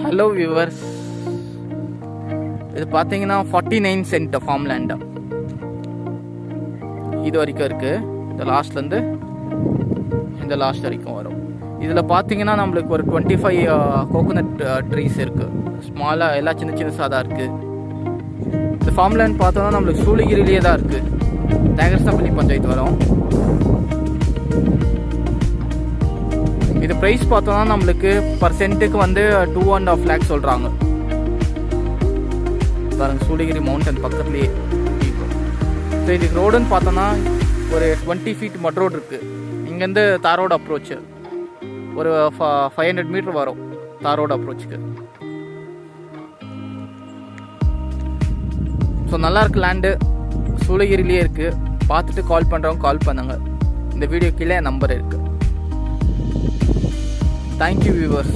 Hello viewers, இது பார்த்தீங்கன்னா 49 send form land இது வரைக்கும் இருக்குது. இந்த லாஸ்ட்லேருந்து இந்த லாஸ்ட் வரைக்கும் வரும். இதில் பார்த்தீங்கன்னா நம்மளுக்கு ஒரு 25 கோகோனட் ட்ரீஸ் இருக்குது. ஸ்மாலாக எல்லாம் சின்ன சின்னதாக தான் இருக்குது. இந்த ஃபார்ம் லேண்ட் பார்த்தோன்னா நம்மளுக்கு சூளகிரிலேயே தான் இருக்குது. தேங்கர்சாப்பள்ளி பஞ்சாயத்து வரும். இது ப்ரைஸ் பார்த்தோன்னா நம்மளுக்கு பர் சென்ட்டுக்கு வந்து 2.5 lakhs சொல்கிறாங்க. பாருங்கள், சூளகிரி மவுண்டன் பக்கத்துலேயே. ஸோ இதுக்கு ரோடுன்னு பார்த்தோன்னா ஒரு 20 feet மட் ரோடு இருக்குது. இங்கேருந்து தார் ரோடு அப்ரோச்சு ஒரு 500 மீட்டர் வரும் தார் ரோடு அப்ரோச்சுக்கு. ஸோ நல்லாயிருக்கு லேண்டு, சூளகிரிலேயே இருக்குது. பார்த்துட்டு கால் பண்ணுறவங்க கால் பண்ணுங்க. இந்த வீடியோ கீழே நம்பர் இருக்குது. Thank you viewers.